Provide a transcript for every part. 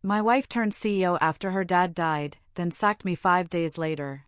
My wife turned CEO after her dad died, then sacked me 5 days later.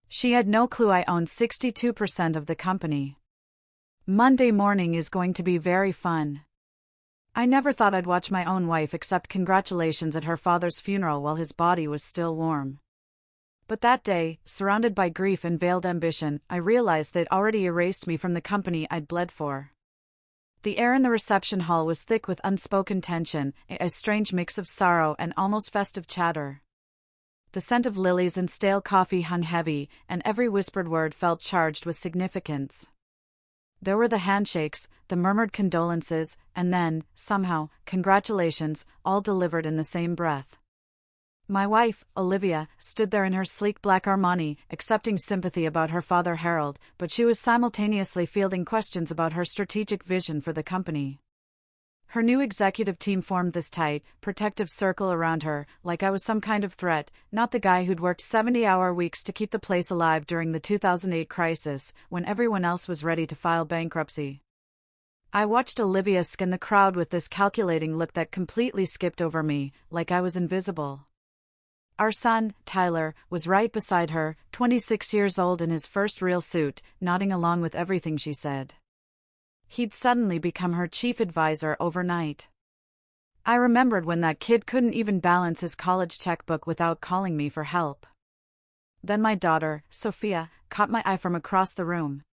She had no clue I owned 62% of the company. Monday morning is going to be very fun. I never thought I'd watch my own wife accept congratulations at her father's funeral while his body was still warm. But that day, surrounded by grief and veiled ambition, I realized they'd already erased me from the company I'd bled for. The air in the reception hall was thick with unspoken tension, a strange mix of sorrow and almost festive chatter. The scent of lilies and stale coffee hung heavy, and every whispered word felt charged with significance. There were the handshakes, the murmured condolences, and then, somehow, congratulations, all delivered in the same breath. My wife, Olivia, stood there in her sleek black Armani, accepting sympathy about her father Harold, but she was simultaneously fielding questions about her strategic vision for the company. Her new executive team formed this tight, protective circle around her, like I was some kind of threat, not the guy who'd worked 70-hour weeks to keep the place alive during the 2008 crisis, when everyone else was ready to file bankruptcy. I watched Olivia scan the crowd with this calculating look that completely skipped over me, like I was invisible. Our son, Tyler, was right beside her, 26 years old in his first real suit, nodding along with everything she said. He'd suddenly become her chief advisor overnight. I remembered when that kid couldn't even balance his college checkbook without calling me for help. Then my daughter, Sophia, caught my eye from across the room.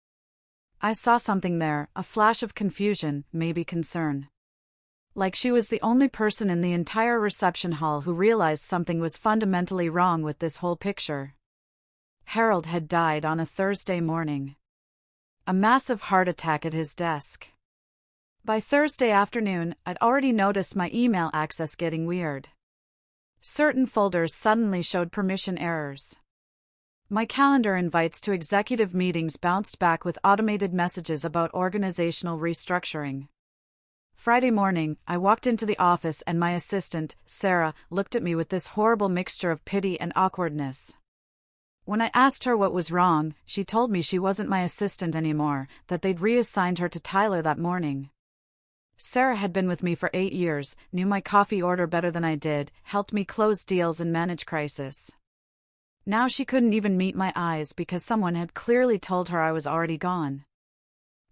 I saw something there, a flash of confusion, maybe concern. Like she was the only person in the entire reception hall who realized something was fundamentally wrong with this whole picture. Harold had died on a Thursday morning. A massive heart attack at his desk. By Thursday afternoon, I'd already noticed my email access getting weird. Certain folders suddenly showed permission errors. My calendar invites to executive meetings bounced back with automated messages about organizational restructuring. Friday morning, I walked into the office and my assistant, Sarah, looked at me with this horrible mixture of pity and awkwardness. When I asked her what was wrong, she told me she wasn't my assistant anymore, that they'd reassigned her to Tyler that morning. Sarah had been with me for 8 years, knew my coffee order better than I did, helped me close deals and manage crisis. Now she couldn't even meet my eyes because someone had clearly told her I was already gone.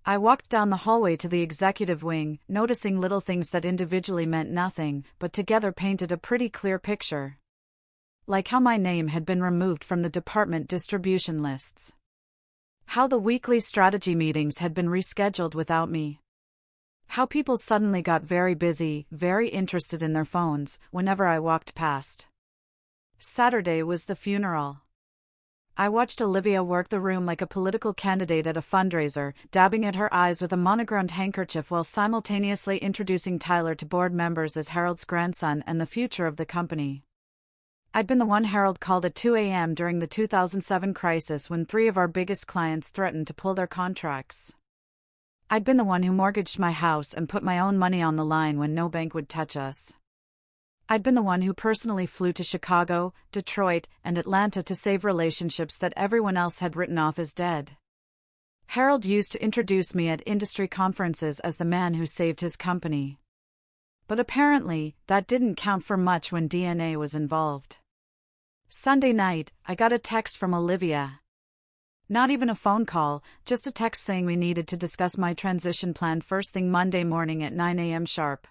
I walked down the hallway to the executive wing, noticing little things that individually meant nothing, but together painted a pretty clear picture. Like how my name had been removed from the department distribution lists. How the weekly strategy meetings had been rescheduled without me. How people suddenly got very busy, very interested in their phones, whenever I walked past. Saturday was the funeral. I watched Olivia work the room like a political candidate at a fundraiser, dabbing at her eyes with a monogrammed handkerchief while simultaneously introducing Tyler to board members as Harold's grandson and the future of the company. I'd been the one Harold called at 2 a.m. during the 2007 crisis when 3 of our biggest clients threatened to pull their contracts. I'd been the one who mortgaged my house and put my own money on the line when no bank would touch us. I'd been the one who personally flew to Chicago, Detroit, and Atlanta to save relationships that everyone else had written off as dead. Harold used to introduce me at industry conferences as the man who saved his company. But apparently, that didn't count for much when DNA was involved. Sunday night, I got a text from Olivia. Not even a phone call, just a text saying we needed to discuss my transition plan first thing Monday morning at 9 a.m. sharp.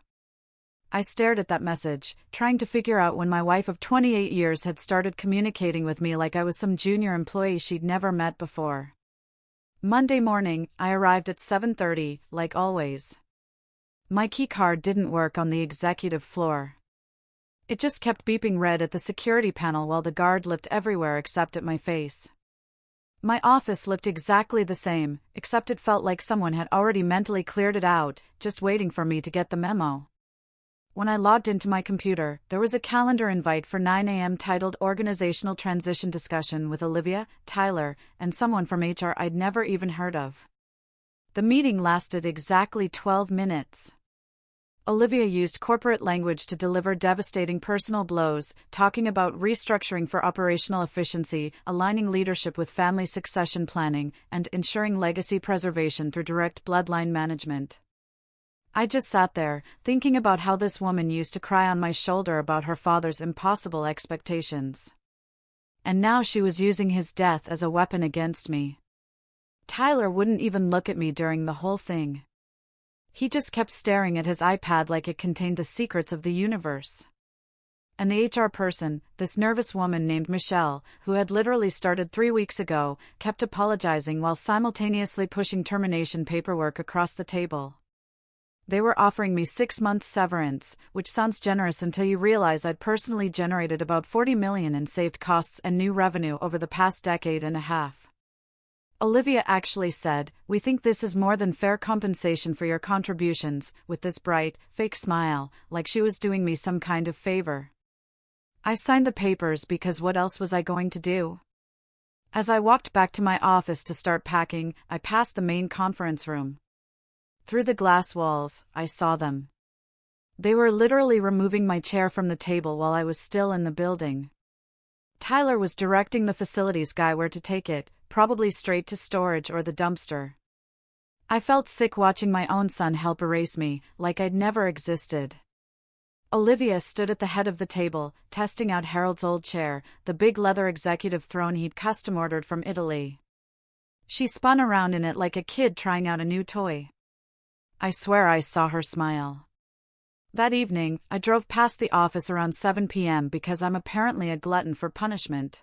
I stared at that message, trying to figure out when my wife of 28 years had started communicating with me like I was some junior employee she'd never met before. Monday morning, I arrived at 7:30, like always. My keycard didn't work on the executive floor. It just kept beeping red at the security panel while the guard looked everywhere except at my face. My office looked exactly the same, except it felt like someone had already mentally cleared it out, just waiting for me to get the memo. When I logged into my computer, there was a calendar invite for 9 a.m. titled Organizational Transition Discussion with Olivia, Tyler, and someone from HR I'd never even heard of. The meeting lasted exactly 12 minutes. Olivia used corporate language to deliver devastating personal blows, talking about restructuring for operational efficiency, aligning leadership with family succession planning, and ensuring legacy preservation through direct bloodline management. I just sat there, thinking about how this woman used to cry on my shoulder about her father's impossible expectations. And now she was using his death as a weapon against me. Tyler wouldn't even look at me during the whole thing. He just kept staring at his iPad like it contained the secrets of the universe. And the HR person, this nervous woman named Michelle, who had literally started 3 weeks ago, kept apologizing while simultaneously pushing termination paperwork across the table. They were offering me 6 months severance, which sounds generous until you realize I'd personally generated about $40 million in saved costs and new revenue over the past decade and a half. Olivia actually said, "We think this is more than fair compensation for your contributions," with this bright, fake smile, like she was doing me some kind of favor. I signed the papers because what else was I going to do? As I walked back to my office to start packing, I passed the main conference room. Through the glass walls, I saw them. They were literally removing my chair from the table while I was still in the building. Tyler was directing the facilities guy where to take it, probably straight to storage or the dumpster. I felt sick watching my own son help erase me, like I'd never existed. Olivia stood at the head of the table, testing out Harold's old chair, the big leather executive throne he'd custom-ordered from Italy. She spun around in it like a kid trying out a new toy. I swear I saw her smile. That evening, I drove past the office around 7 p.m. because I'm apparently a glutton for punishment.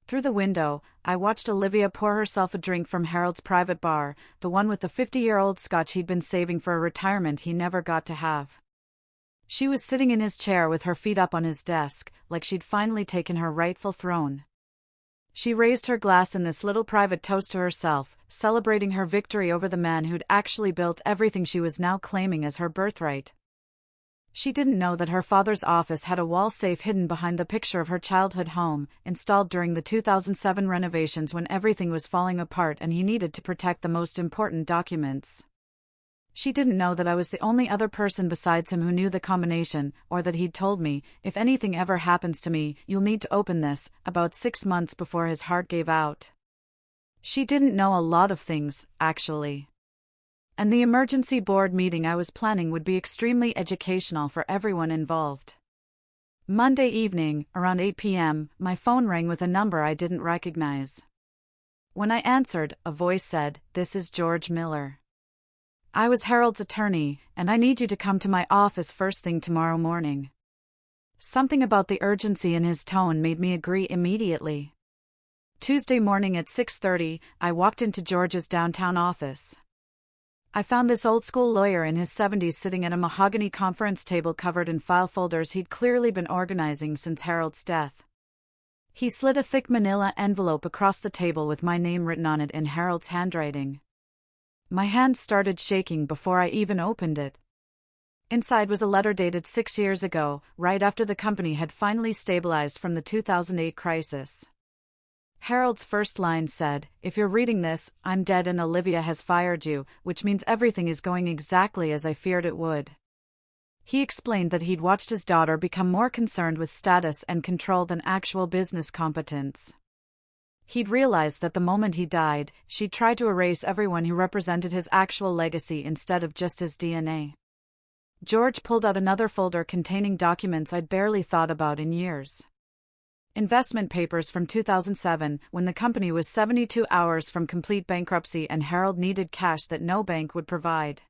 Through the window, I watched Olivia pour herself a drink from Harold's private bar, the one with the 50-year-old scotch he'd been saving for a retirement he never got to have. She was sitting in his chair with her feet up on his desk, like she'd finally taken her rightful throne. She raised her glass in this little private toast to herself, celebrating her victory over the man who'd actually built everything she was now claiming as her birthright. She didn't know that her father's office had a wall safe hidden behind the picture of her childhood home, installed during the 2007 renovations when everything was falling apart and he needed to protect the most important documents. She didn't know that I was the only other person besides him who knew the combination, or that he'd told me, "If anything ever happens to me, you'll need to open this," about 6 months before his heart gave out. She didn't know a lot of things, actually. And the emergency board meeting I was planning would be extremely educational for everyone involved. Monday evening, around 8 p.m., my phone rang with a number I didn't recognize. When I answered, a voice said, "This is George Miller. I was Harold's attorney, and I need you to come to my office first thing tomorrow morning." Something about the urgency in his tone made me agree immediately. Tuesday morning at 6:30, I walked into George's downtown office. I found this old-school lawyer in his 70s sitting at a mahogany conference table covered in file folders he'd clearly been organizing since Harold's death. He slid a thick manila envelope across the table with my name written on it in Harold's handwriting. My hands started shaking before I even opened it. Inside was a letter dated 6 years ago, right after the company had finally stabilized from the 2008 crisis. Harold's first line said, "If you're reading this, I'm dead and Olivia has fired you, which means everything is going exactly as I feared it would." He explained that he'd watched his daughter become more concerned with status and control than actual business competence. He'd realized that the moment he died, she'd try to erase everyone who represented his actual legacy instead of just his DNA. George pulled out another folder containing documents I'd barely thought about in years. Investment papers from 2007, when the company was 72 hours from complete bankruptcy and Harold needed cash that no bank would provide.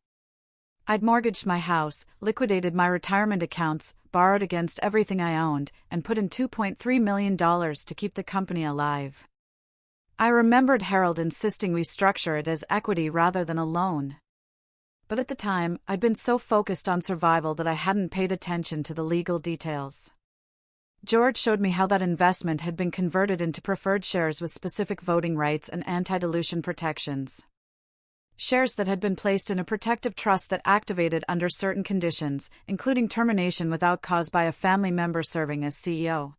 I'd mortgaged my house, liquidated my retirement accounts, borrowed against everything I owned, and put in $2.3 million to keep the company alive. I remembered Harold insisting we structure it as equity rather than a loan. But at the time, I'd been so focused on survival that I hadn't paid attention to the legal details. George showed me how that investment had been converted into preferred shares with specific voting rights and anti-dilution protections. Shares that had been placed in a protective trust that activated under certain conditions, including termination without cause by a family member serving as CEO.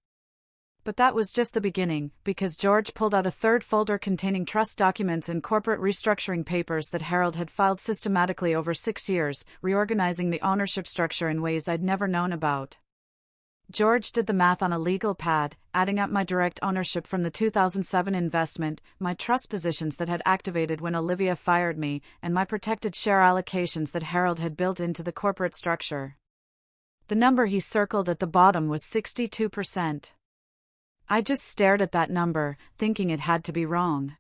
But that was just the beginning, because George pulled out a third folder containing trust documents and corporate restructuring papers that Harold had filed systematically over 6 years, reorganizing the ownership structure in ways I'd never known about. George did the math on a legal pad, adding up my direct ownership from the 2007 investment, my trust positions that had activated when Olivia fired me, and my protected share allocations that Harold had built into the corporate structure. The number he circled at the bottom was 62%. I just stared at that number, thinking it had to be wrong.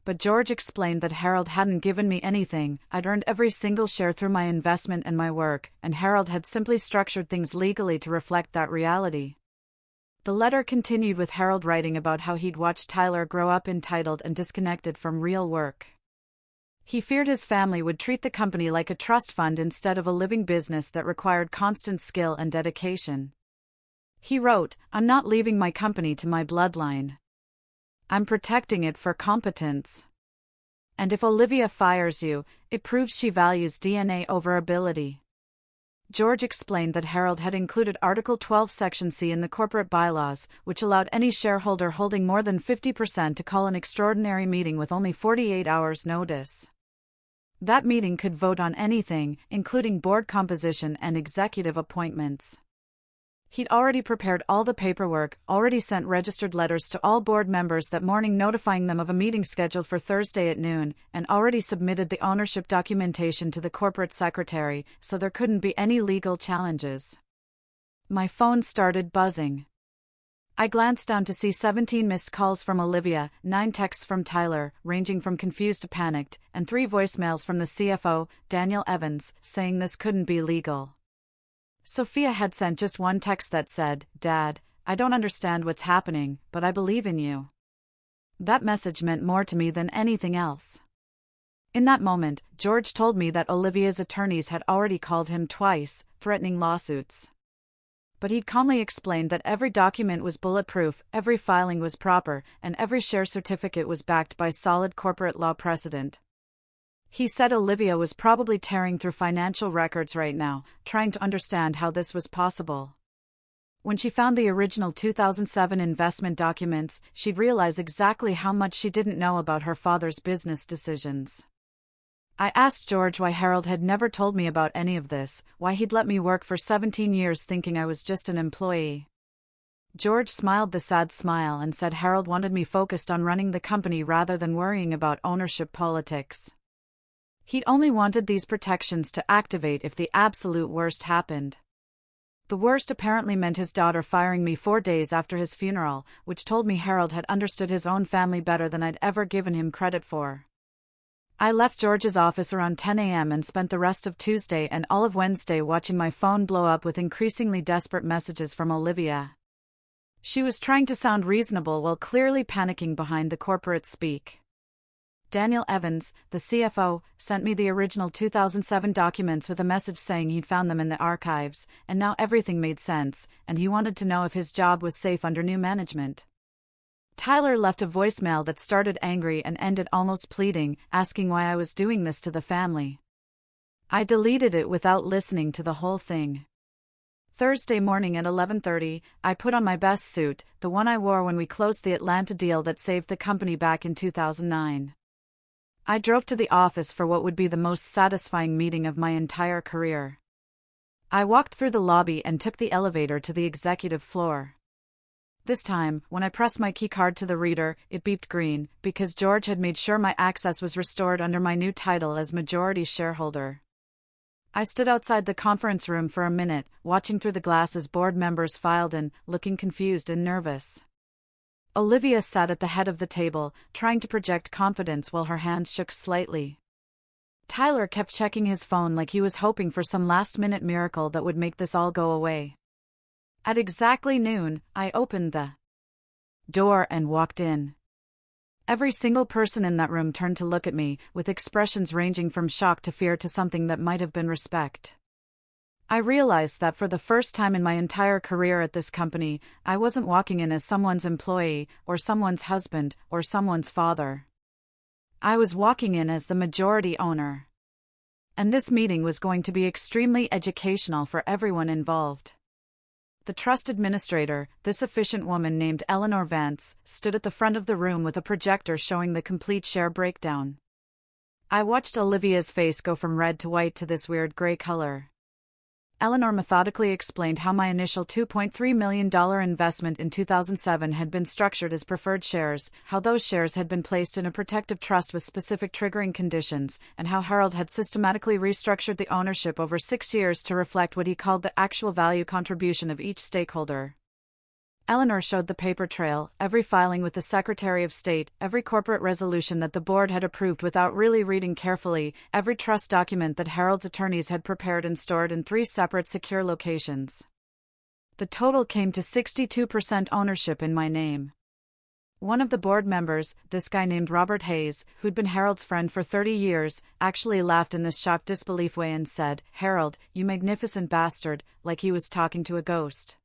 But George explained that Harold hadn't given me anything. I'd earned every single share through my investment and my work, and Harold had simply structured things legally to reflect that reality. The letter continued with Harold writing about how he'd watched Tyler grow up entitled and disconnected from real work. He feared his family would treat the company like a trust fund instead of a living business that required constant skill and dedication. He wrote, "I'm not leaving my company to my bloodline. I'm protecting it for competence. And if Olivia fires you, it proves she values DNA over ability." George explained that Harold had included Article 12 Section C in the corporate bylaws, which allowed any shareholder holding more than 50% to call an extraordinary meeting with only 48 hours' notice. That meeting could vote on anything, including board composition and executive appointments. He'd already prepared all the paperwork, already sent registered letters to all board members that morning notifying them of a meeting scheduled for Thursday at noon, and already submitted the ownership documentation to the corporate secretary, so there couldn't be any legal challenges. My phone started buzzing. I glanced down to see 17 missed calls from Olivia, 9 texts from Tyler, ranging from confused to panicked, and 3 voicemails from the CFO, Daniel Evans, saying this couldn't be legal. Sophia had sent just one text that said, "Dad, I don't understand what's happening, but I believe in you." That message meant more to me than anything else. In that moment, George told me that Olivia's attorneys had already called him twice, threatening lawsuits. But he'd calmly explained that every document was bulletproof, every filing was proper, and every share certificate was backed by solid corporate law precedent. He said Olivia was probably tearing through financial records right now, trying to understand how this was possible. When she found the original 2007 investment documents, she'd realize exactly how much she didn't know about her father's business decisions. I asked George why Harold had never told me about any of this, why he'd let me work for 17 years thinking I was just an employee. George smiled the sad smile and said Harold wanted me focused on running the company rather than worrying about ownership politics. He'd only wanted these protections to activate if the absolute worst happened. The worst apparently meant his daughter firing me 4 days after his funeral, which told me Harold had understood his own family better than I'd ever given him credit for. I left George's office around 10 a.m. and spent the rest of Tuesday and all of Wednesday watching my phone blow up with increasingly desperate messages from Olivia. She was trying to sound reasonable while clearly panicking behind the corporate speak. Daniel Evans, the CFO, sent me the original 2007 documents with a message saying he'd found them in the archives, and now everything made sense, and he wanted to know if his job was safe under new management. Tyler left a voicemail that started angry and ended almost pleading, asking why I was doing this to the family. I deleted it without listening to the whole thing. Thursday morning at 11:30, I put on my best suit, the one I wore when we closed the Atlanta deal that saved the company back in 2009. I drove to the office for what would be the most satisfying meeting of my entire career. I walked through the lobby and took the elevator to the executive floor. This time, when I pressed my keycard to the reader, it beeped green, because George had made sure my access was restored under my new title as majority shareholder. I stood outside the conference room for a minute, watching through the glass as board members filed in, looking confused and nervous. Olivia sat at the head of the table, trying to project confidence while her hands shook slightly. Tyler kept checking his phone like he was hoping for some last-minute miracle that would make this all go away. At exactly noon, I opened the door and walked in. Every single person in that room turned to look at me, with expressions ranging from shock to fear to something that might have been respect. I realized that for the first time in my entire career at this company, I wasn't walking in as someone's employee, or someone's husband, or someone's father. I was walking in as the majority owner. And this meeting was going to be extremely educational for everyone involved. The trust administrator, this efficient woman named Eleanor Vance, stood at the front of the room with a projector showing the complete share breakdown. I watched Olivia's face go from red to white to this weird gray color. Eleanor methodically explained how my initial $2.3 million investment in 2007 had been structured as preferred shares, how those shares had been placed in a protective trust with specific triggering conditions, and how Harold had systematically restructured the ownership over 6 years to reflect what he called the actual value contribution of each stakeholder. Eleanor showed the paper trail, every filing with the Secretary of State, every corporate resolution that the board had approved without really reading carefully, every trust document that Harold's attorneys had prepared and stored in 3 separate secure locations. The total came to 62% ownership in my name. One of the board members, this guy named Robert Hayes, who'd been Harold's friend for 30 years, actually laughed in this shocked disbelief way and said, "Harold, you magnificent bastard," like he was talking to a ghost.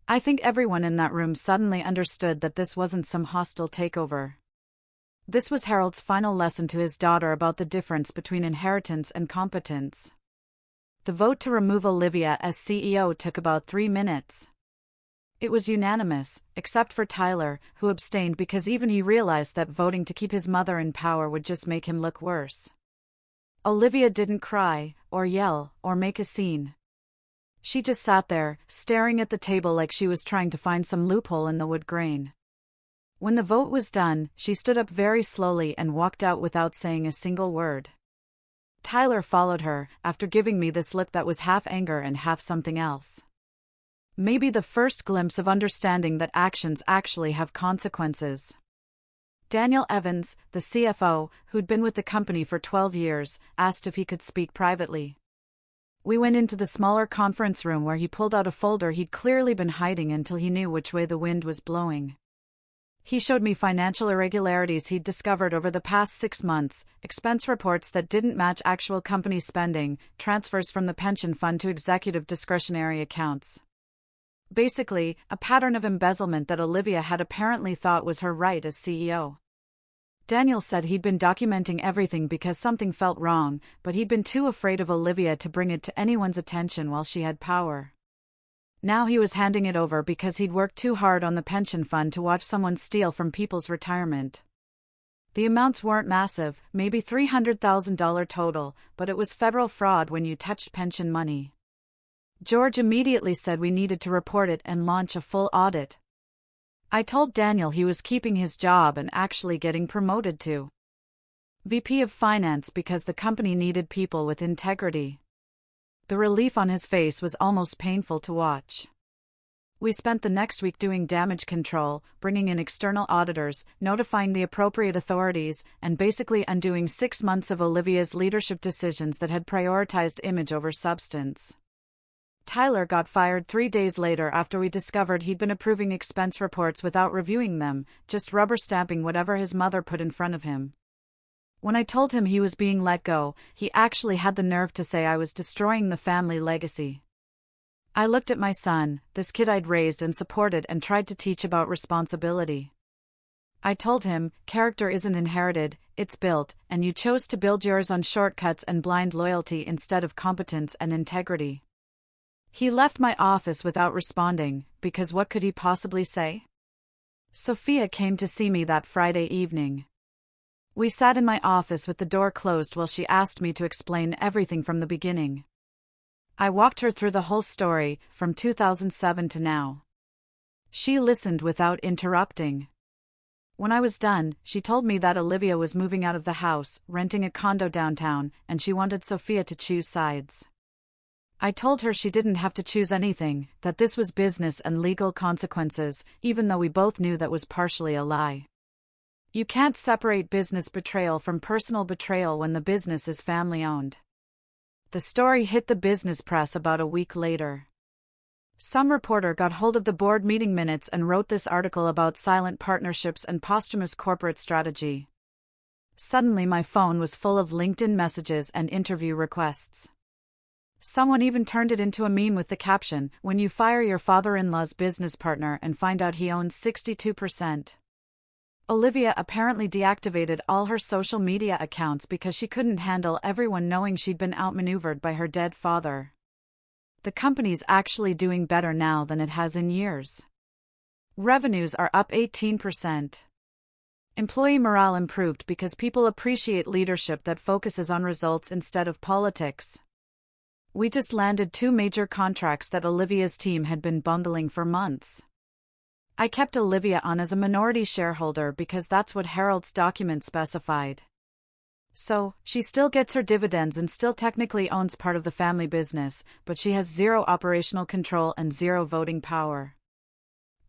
I think everyone in that room suddenly understood that this wasn't some hostile takeover. This was Harold's final lesson to his daughter about the difference between inheritance and competence. The vote to remove Olivia as CEO took about 3 minutes. It was unanimous, except for Tyler, who abstained because even he realized that voting to keep his mother in power would just make him look worse. Olivia didn't cry, or yell, or make a scene. She just sat there, staring at the table like she was trying to find some loophole in the wood grain. When the vote was done, she stood up very slowly and walked out without saying a single word. Tyler followed her, after giving me this look that was half anger and half something else. Maybe the first glimpse of understanding that actions actually have consequences. Daniel Evans, the CFO, who'd been with the company for 12 years, asked if he could speak privately. We went into the smaller conference room where he pulled out a folder he'd clearly been hiding until he knew which way the wind was blowing. He showed me financial irregularities he'd discovered over the past 6 months, expense reports that didn't match actual company spending, transfers from the pension fund to executive discretionary accounts. Basically, a pattern of embezzlement that Olivia had apparently thought was her right as CEO. Daniel said he'd been documenting everything because something felt wrong, but he'd been too afraid of Olivia to bring it to anyone's attention while she had power. Now he was handing it over because he'd worked too hard on the pension fund to watch someone steal from people's retirement. The amounts weren't massive, maybe $300,000 total, but it was federal fraud when you touched pension money. George immediately said we needed to report it and launch a full audit. I told Daniel he was keeping his job and actually getting promoted to VP of Finance because the company needed people with integrity. The relief on his face was almost painful to watch. We spent the next week doing damage control, bringing in external auditors, notifying the appropriate authorities, and basically undoing 6 months of Olivia's leadership decisions that had prioritized image over substance. Tyler got fired 3 days later after we discovered he'd been approving expense reports without reviewing them, just rubber stamping whatever his mother put in front of him. When I told him he was being let go, he actually had the nerve to say I was destroying the family legacy. I looked at my son, this kid I'd raised and supported and tried to teach about responsibility. I told him, character isn't inherited, it's built, and you chose to build yours on shortcuts and blind loyalty instead of competence and integrity. He left my office without responding, because what could he possibly say? Sophia came to see me that Friday evening. We sat in my office with the door closed while she asked me to explain everything from the beginning. I walked her through the whole story, from 2007 to now. She listened without interrupting. When I was done, she told me that Olivia was moving out of the house, renting a condo downtown, and she wanted Sophia to choose sides. I told her she didn't have to choose anything, that this was business and legal consequences, even though we both knew that was partially a lie. You can't separate business betrayal from personal betrayal when the business is family-owned. The story hit the business press about a week later. Some reporter got hold of the board meeting minutes and wrote this article about silent partnerships and posthumous corporate strategy. Suddenly my phone was full of LinkedIn messages and interview requests. Someone even turned it into a meme with the caption, "When you fire your father-in-law's business partner and find out he owns 62%. Olivia apparently deactivated all her social media accounts because she couldn't handle everyone knowing she'd been outmaneuvered by her dead father. The company's actually doing better now than it has in years. Revenues are up 18%. Employee morale improved because people appreciate leadership that focuses on results instead of politics. We just landed 2 major contracts that Olivia's team had been bundling for months. I kept Olivia on as a minority shareholder because that's what Harold's document specified. So, she still gets her dividends and still technically owns part of the family business, but she has zero operational control and zero voting power.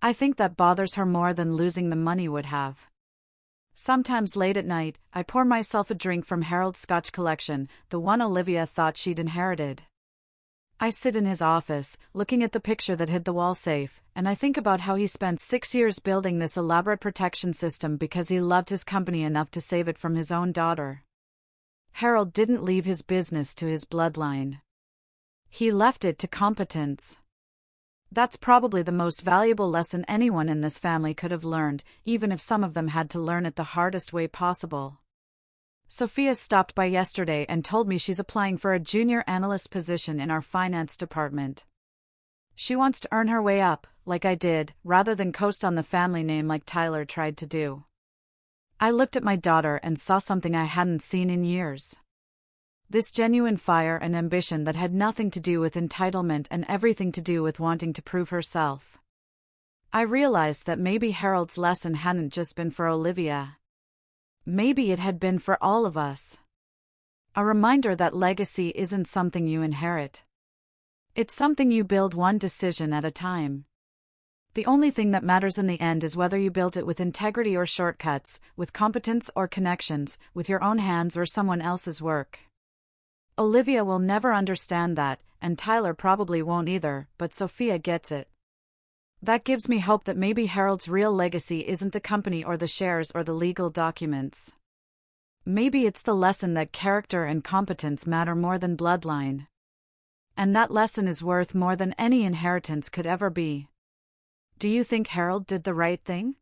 I think that bothers her more than losing the money would have. Sometimes late at night, I pour myself a drink from Harold's Scotch collection, the one Olivia thought she'd inherited. I sit in his office, looking at the picture that hid the wall safe, and I think about how he spent 6 years building this elaborate protection system because he loved his company enough to save it from his own daughter. Harold didn't leave his business to his bloodline. He left it to competence. That's probably the most valuable lesson anyone in this family could have learned, even if some of them had to learn it the hardest way possible. Sophia stopped by yesterday and told me she's applying for a junior analyst position in our finance department. She wants to earn her way up, like I did, rather than coast on the family name like Tyler tried to do. I looked at my daughter and saw something I hadn't seen in years. This genuine fire and ambition that had nothing to do with entitlement and everything to do with wanting to prove herself. I realized that maybe Harold's lesson hadn't just been for Olivia. Maybe it had been for all of us. A reminder that legacy isn't something you inherit. It's something you build one decision at a time. The only thing that matters in the end is whether you built it with integrity or shortcuts, with competence or connections, with your own hands or someone else's work. Olivia will never understand that, and Tyler probably won't either, but Sophia gets it. That gives me hope that maybe Harold's real legacy isn't the company or the shares or the legal documents. Maybe it's the lesson that character and competence matter more than bloodline. And that lesson is worth more than any inheritance could ever be. Do you think Harold did the right thing?